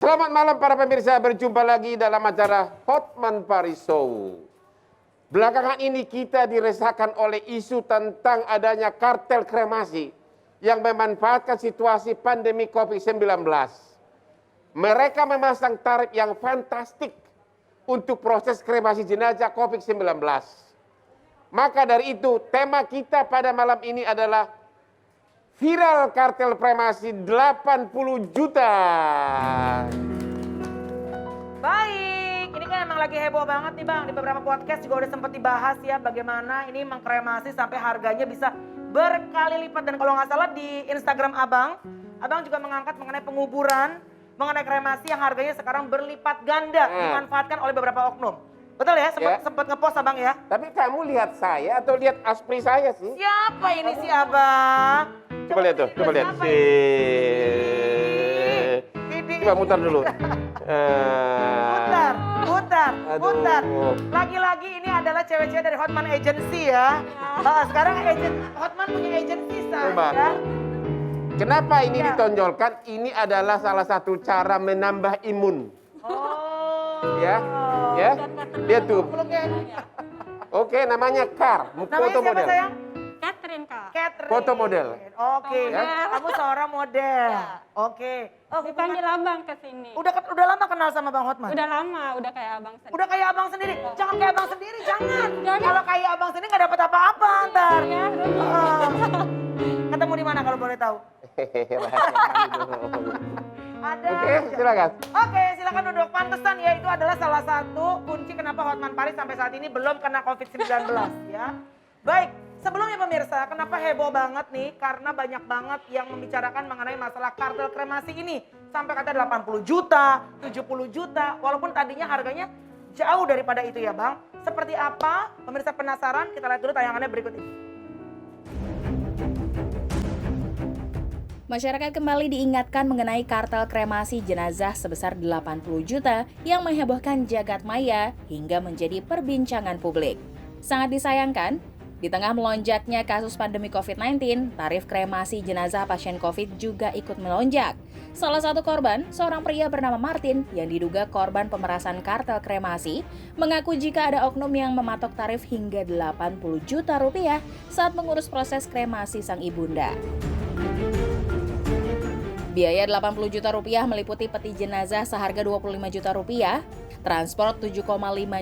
Selamat malam para pemirsa, berjumpa lagi dalam acara Hotman Paris Show. Belakangan ini kita diresahkan oleh isu tentang adanya kartel kremasi yang memanfaatkan situasi pandemi COVID-19. Mereka memasang tarif yang fantastik untuk proses kremasi jenazah COVID-19. Maka dari itu, tema kita pada malam ini adalah viral kartel kremasi 80 juta. Baik, ini kan emang lagi heboh banget nih Bang. Di beberapa podcast juga udah sempat dibahas ya bagaimana ini mengkremasi sampai harganya bisa berkali lipat. Dan kalau nggak salah di Instagram Abang juga mengangkat mengenai penguburan, mengenai kremasi yang harganya sekarang berlipat ganda dimanfaatkan oleh beberapa oknum. Betul ya? Sempat ngepost Abang ya? Tapi kamu lihat saya atau lihat aspri saya sih? Siapa ini si Abang? Coba lihat tuh, coba lihat. Coba mutar dulu. Putar. Lagi-lagi ini adalah cewek-cewek dari Hotman Agency ya. Sekarang Hotman punya agency saya. Kenapa ini ditonjolkan? Ini adalah salah satu cara menambah imun. Oh. Ya. Lihat tuh. Oke, namanya Car. Foto model. Sayang? Catherine, Kak. Foto model. Oke. Ya. Kamu seorang model. Ya. Oke. Dipanggil abang ke sini. Udah lama kenal sama Bang Hotman? Udah lama, udah kayak abang sendiri. Udah kayak abang sendiri. Jangan kayak abang sendiri, jangan. Kalau kayak abang sendiri nggak dapat apa-apa ntar. Ya, Ketemu di mana kalau boleh tahu? Ada. Oke, silakan. Oke, silakan duduk. Pantesan ya, itu adalah salah satu kunci kenapa Hotman Paris sampai saat ini belum kena COVID-19 ya. Baik, sebelumnya pemirsa, kenapa heboh banget nih? Karena banyak banget yang membicarakan mengenai masalah kartel kremasi ini. Sampai kata 80 juta, 70 juta, walaupun tadinya harganya jauh daripada itu ya Bang. Seperti apa? Pemirsa penasaran? Kita lihat dulu tayangannya berikut ini. Masyarakat kembali diingatkan mengenai kartel kremasi jenazah sebesar 80 juta yang menghebohkan jagat maya hingga menjadi perbincangan publik. Sangat disayangkan, di tengah melonjaknya kasus pandemi COVID-19, tarif kremasi jenazah pasien COVID juga ikut melonjak. Salah satu korban, seorang pria bernama Martin yang diduga korban pemerasan kartel kremasi, mengaku jika ada oknum yang mematok tarif hingga 80 juta rupiah saat mengurus proses kremasi sang ibunda. Biaya 80 juta rupiah meliputi peti jenazah seharga 25 juta rupiah, transport 7,5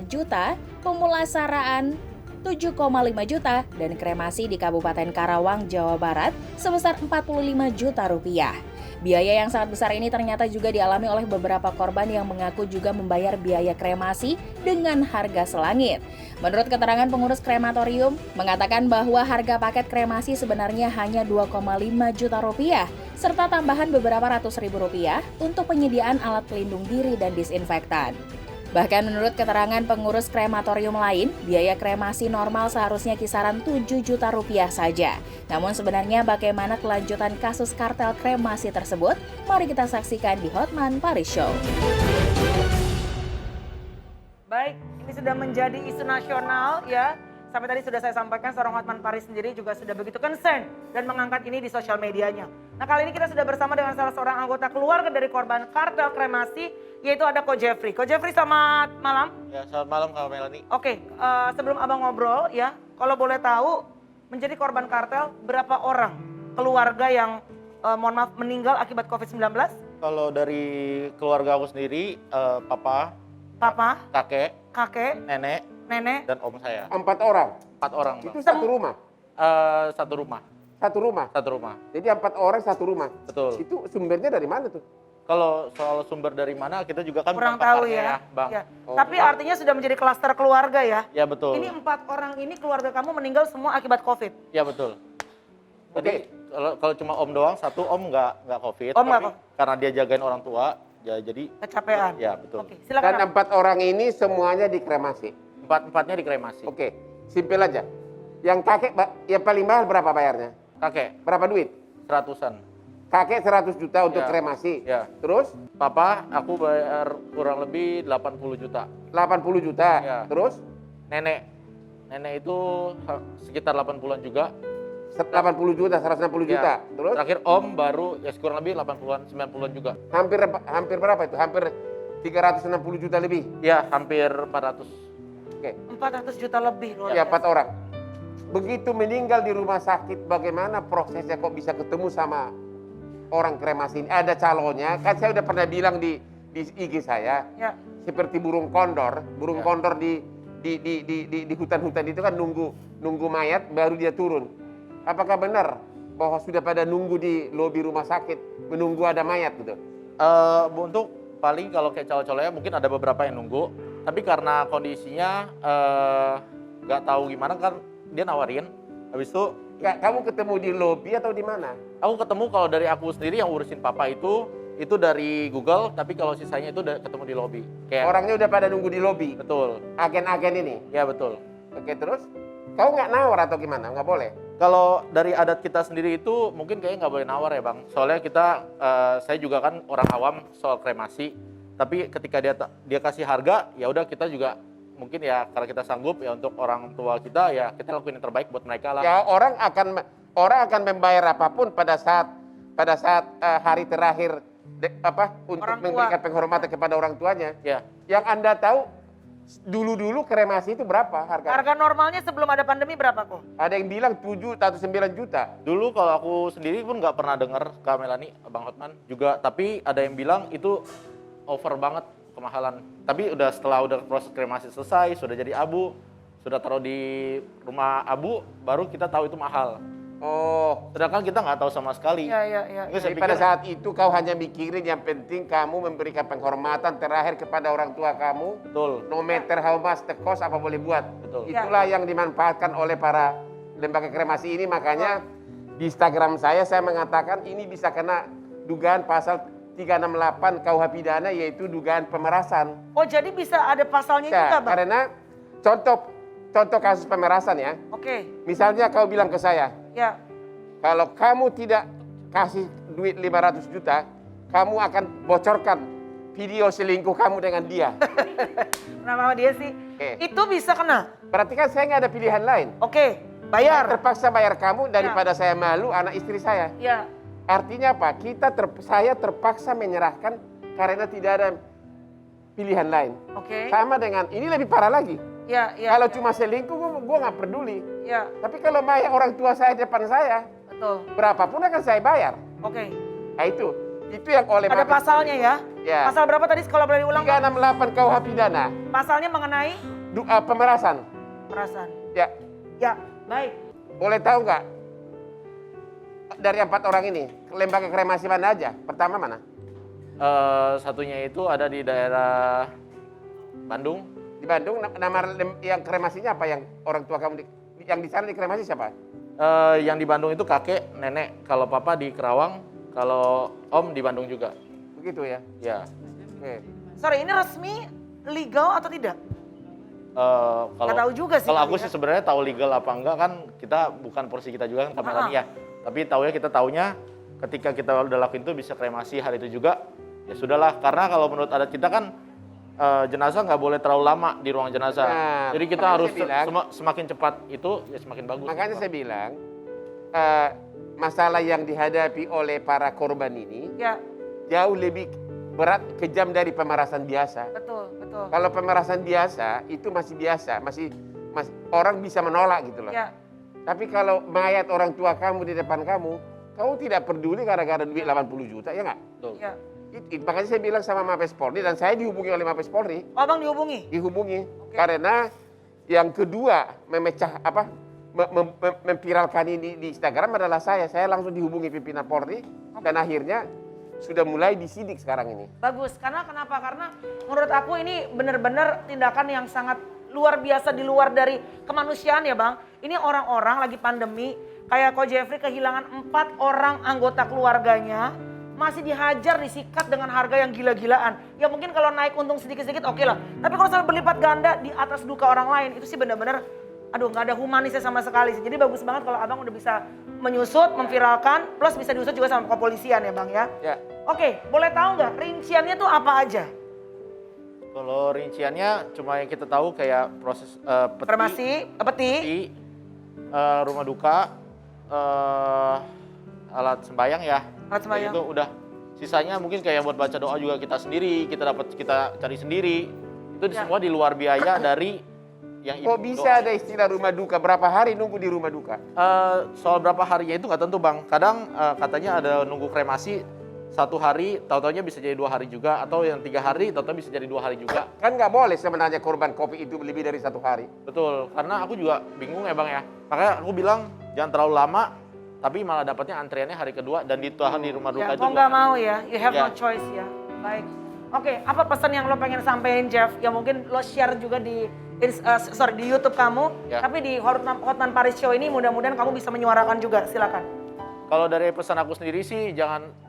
juta, pemulasaraan 7,5 juta, dan kremasi di Kabupaten Karawang, Jawa Barat sebesar 45 juta rupiah. Biaya yang sangat besar ini ternyata juga dialami oleh beberapa korban yang mengaku juga membayar biaya kremasi dengan harga selangit. Menurut keterangan pengurus krematorium, mengatakan bahwa harga paket kremasi sebenarnya hanya 2,5 juta rupiah, serta tambahan beberapa ratus ribu rupiah untuk penyediaan alat pelindung diri dan disinfektan. Bahkan menurut keterangan pengurus krematorium lain, biaya kremasi normal seharusnya kisaran 7 juta rupiah saja. Namun sebenarnya bagaimana kelanjutan kasus kartel kremasi tersebut? Mari kita saksikan di Hotman Paris Show. Baik, ini sudah menjadi isu nasional ya. Sampai tadi sudah saya sampaikan seorang Hotman Paris sendiri juga sudah begitu concern dan mengangkat ini di sosial medianya. Nah kali ini kita sudah bersama dengan salah seorang anggota keluarga dari korban kartel kremasi, yaitu ada Ko Jeffrey. Ko Jeffrey, selamat malam. Ya, selamat malam Kak Melani. Oke, sebelum abang ngobrol ya, kalau boleh tahu menjadi korban kartel berapa orang keluarga yang mohon maaf meninggal akibat COVID-19? Kalau dari keluarga aku sendiri, papa, kakek, nenek, dan om saya. 4 orang. 4 orang, Bang. Itu satu rumah. Satu rumah. Satu rumah. Jadi 4 orang satu rumah. Betul. Itu sumbernya dari mana tuh? Kalau soal sumber dari mana kita juga kan Kurang bukan tahu pakarnya ya. Bang. Ya. Tapi artinya sudah menjadi klaster keluarga ya. Ya betul. Ini 4 orang ini keluarga kamu meninggal semua akibat COVID. Ya betul. Jadi kalau cuma om doang, satu om nggak COVID. Om nggak tapi COVID. karena dia jagain orang tua, ya jadi Kecapean. ya betul. Oke, silakan. Dan 4 orang ini semuanya dikremasi. Empatnya dikremasi. Oke, simpel aja. Yang kakek, yang paling mahal berapa bayarnya? Kakek Berapa duit? 100-an. Kakek 100 juta untuk Ya. kremasi. Ya. Terus Papa aku bayar kurang lebih 80 juta. 80 juta. Ya. Terus Nenek itu sekitar 80-an juga. 80 juta, 160 juta. Ya. Terus Terakhir Om baru ya kurang lebih 80-an, 90-an juga. hampir berapa itu? Hampir 360 juta lebih. Ya, hampir 400. Oke. 400 juta lebih luar Ya, biasa. 4 orang. Begitu meninggal di rumah sakit, bagaimana prosesnya kok bisa ketemu sama orang kremasi ini? Ada calonnya, kan saya udah pernah bilang di IG saya, Ya. seperti burung kondor di hutan-hutan itu kan nunggu mayat baru dia turun. Apakah benar bahwa sudah pada nunggu di lobi rumah sakit menunggu ada mayat gitu? Untuk paling kalau kayak calo-calonya mungkin ada beberapa yang nunggu, tapi karena kondisinya nggak tahu gimana kan dia nawarin. Habis itu Kamu ketemu di lobi atau di mana? aku ketemu kalau dari aku sendiri yang urusin papa itu dari Google, tapi kalau sisanya itu udah ketemu di lobby. Kayak Orangnya udah pada nunggu di lobi. betul. Agen-agen ini. Ya betul. Oke, terus? Kau nggak nawar atau gimana? Nggak boleh? Kalau dari adat kita sendiri itu mungkin kayaknya nggak boleh nawar ya Bang. Soalnya kita, saya juga kan orang awam soal kremasi. Tapi ketika dia kasih harga, ya udah kita juga mungkin ya karena kita sanggup ya untuk orang tua kita ya kita lakuin yang terbaik buat mereka lah. Ya orang akan membayar apapun pada saat hari terakhir untuk Orang tua. memberikan penghormatan kepada orang tuanya. Ya, Yang Anda tahu dulu kremasi itu berapa harga? Harga normalnya sebelum ada pandemi berapa kok? Ada yang bilang 7 atau 9 juta. dulu kalau aku sendiri pun nggak pernah dengar Kak Melani, Bang Hotman juga. Tapi ada yang bilang itu over banget kemahalan. Tapi setelah proses kremasi selesai, sudah jadi abu, sudah taruh di rumah abu, baru kita tahu itu mahal. Oh, Sedangkan kita nggak tahu sama sekali. Iya. Itu saya jadi pada pikir, saat itu kau hanya mikirin yang penting kamu memberikan penghormatan terakhir kepada orang tua kamu. betul, No matter how much the cost, apa boleh buat. betul. Itulah yang dimanfaatkan oleh para lembaga kremasi ini. Makanya di Instagram saya mengatakan ini bisa kena dugaan pasal 368 KUH pidana, yaitu dugaan pemerasan. Oh jadi bisa ada pasalnya Ya, juga Bang? karena contoh kasus pemerasan ya. Oke, Misalnya kau bilang ke saya, ya. kalau kamu tidak kasih duit 500 juta, kamu akan bocorkan video selingkuh kamu dengan dia. Kenapa dia sih? Oke. Itu bisa kena? Berarti kan saya nggak ada pilihan lain. Oke, Saya bayar. terpaksa bayar kamu daripada saya malu anak istri saya. Ya, Artinya apa? Saya terpaksa menyerahkan karena tidak ada pilihan lain. oke. Sama dengan, ini lebih parah lagi. Ya. Kalau cuma selingkuh, gue nggak peduli. Ya, Tapi kalau mayat orang tua saya depan saya, betul. berapapun akan saya bayar. Oke. Nah itu yang oleh Ada pasalnya ya? Ya. Pasal berapa tadi kalau boleh diulang? Bang? 368 KUH pidana, Pasalnya mengenai pemerasan. perasaan. Ya, Ya, baik. boleh tahu nggak dari 4 orang ini lembaga kremasi mana aja? Pertama mana? Satunya itu ada di daerah Bandung. Di Bandung. Nama yang kremasinya apa? Yang orang tua kamu yang di sana dikremasi siapa? Yang di Bandung itu kakek, nenek. Kalau papa di Kerawang, kalau om di Bandung juga. Begitu ya. Ya. Oke. Sorry, ini resmi legal atau tidak? Kalau Nggak tahu juga sih Kalau kali aku ya. sih sebenarnya tahu legal apa enggak kan kita bukan porsi kita juga kan Melani ya. Tapi kita taunya ketika kita udah lakuin itu bisa kremasi hari itu juga. Ya sudahlah, karena kalau menurut adat kita kan jenazah nggak boleh terlalu lama di ruang jenazah. Nah, Jadi kita makanya harus saya bilang- semakin cepat itu ya semakin bagus. Makanya saya bilang masalah yang dihadapi oleh para korban ini Ya, jauh lebih berat, kejam dari pemerasan biasa. betul. Kalau pemerasan biasa itu masih biasa, masih orang bisa menolak gitu loh. Ya, Tapi kalau mayat orang tua kamu di depan kamu tidak peduli gara-gara duit 80 juta, ya nggak? Betul. ya. Makanya saya bilang sama Mabes Polri, dan saya dihubungi oleh Mabes Polri, Oh, Bang dihubungi? karena yang kedua memviralkan ini di Instagram adalah saya langsung dihubungi pimpinan Polri, dan akhirnya sudah mulai disidik sekarang ini. Bagus, karena kenapa? Karena menurut aku ini benar-benar tindakan yang sangat luar biasa di luar dari kemanusiaan ya Bang. Ini orang-orang lagi pandemi, kayak Ko Jeffrey kehilangan 4 orang anggota keluarganya, masih dihajar, disikat dengan harga yang gila-gilaan. Ya mungkin kalau naik untung sedikit-sedikit oke lah. Tapi kalau sampai berlipat ganda di atas duka orang lain, itu sih benar-benar, aduh nggak ada humanisnya sama sekali sih. Jadi bagus banget kalau Abang udah bisa menyusut, memviralkan, plus bisa diusut juga sama kepolisian ya Bang ya. Ya, Oke, boleh tahu nggak rinciannya tuh apa aja? Kalau rinciannya cuma yang kita tahu kayak proses Peti, peti, rumah duka, alat sembayang ya. Alat sembayang. Kayak gitu udah. Sisanya mungkin kayak buat baca doa juga kita sendiri, kita cari sendiri. Itu Ya. semua di luar biaya dari yang Kok bisa ada istilah rumah duka? Berapa hari nunggu di rumah duka? Soal berapa harinya itu nggak tentu bang. Kadang katanya ada nunggu kremasi 1 hari, tahu-taunya bisa jadi 2 hari juga, atau yang 3 hari, tahu-tahu bisa jadi 2 hari juga. Kan nggak boleh sebenarnya korban COVID itu lebih dari 1 hari. Betul, karena aku juga bingung ya bang ya. Makanya aku bilang jangan terlalu lama, tapi malah dapatnya antriannya hari kedua dan ditahan di rumah duka Ya, juga. kok nggak mau ya, you have no Ya. choice ya. Baik. Oke, apa pesan yang lo pengen sampein Jeff? Ya mungkin lo share juga di di YouTube kamu, Ya. tapi di Hotman Paris Show ini mudah-mudahan kamu bisa menyuarakan juga. Silakan. Kalau dari pesan aku sendiri sih,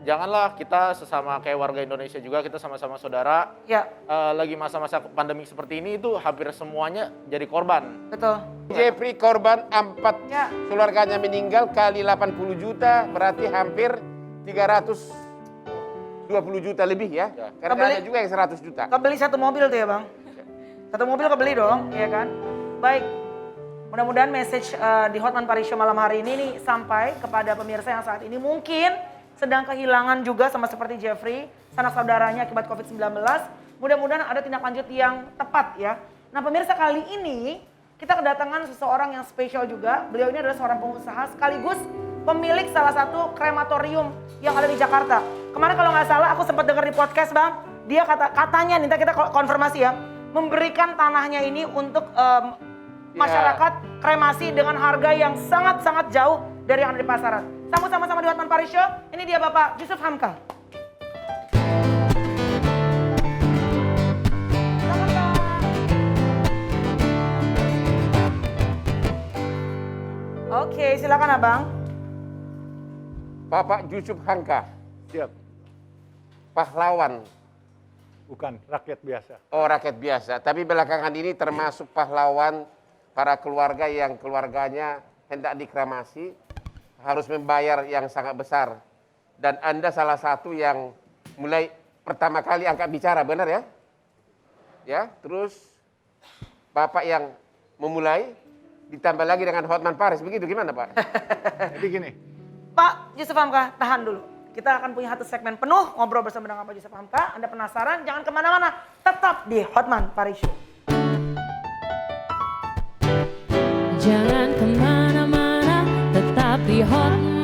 janganlah kita sesama kayak warga Indonesia juga, kita sama-sama saudara. Ya, Lagi masa-masa pandemi seperti ini itu hampir semuanya jadi korban. betul. Jeffrey korban 4 Ya. keluarganya meninggal kali 80 juta berarti hampir 320 juta lebih ya. Ya. Karena Kebeli- ada juga yang 100 juta. Kebeli 1 mobil tuh ya bang? 1 mobil kebeli dong, ya kan? Baik, mudah-mudahan message di Hotman Paris Show malam hari ini nih sampai kepada pemirsa yang saat ini mungkin sedang kehilangan juga sama seperti Jeffrey, sanak saudaranya akibat COVID-19. Mudah-mudahan ada tindak lanjut yang tepat ya. Nah pemirsa kali ini kita kedatangan seseorang yang spesial juga. Beliau ini adalah seorang pengusaha sekaligus pemilik salah satu krematorium yang ada di Jakarta. Kemarin kalau nggak salah aku sempat dengar di podcast bang, dia katanya nih kita konfirmasi ya, memberikan tanahnya ini untuk masyarakat kremasi dengan harga yang sangat-sangat jauh dari yang ada di pasaran. Sama-sama di Hotman Paris Show, ini dia Bapak Yusuf Hamka. Selamat, Pak. Oke, silakan Abang. Bapak Yusuf Hamka, Siap, pahlawan. bukan rakyat biasa. Oh rakyat biasa, tapi belakangan ini termasuk pahlawan para keluarga yang keluarganya hendak dikremasi harus membayar yang sangat besar. Dan Anda salah satu yang mulai pertama kali angkat bicara, benar ya? Ya, terus Bapak yang memulai ditambah lagi dengan Hotman Paris, begitu gimana Pak? Jadi gini, Pak Yusuf Hamka, tahan dulu. Kita akan punya 1 segmen penuh ngobrol bersama dengan Pak Yusuf Hamka. Anda penasaran? Jangan kemana-mana. Tetap di Hotman Paris Show. Jangan kemana-mana, tetap di Hotman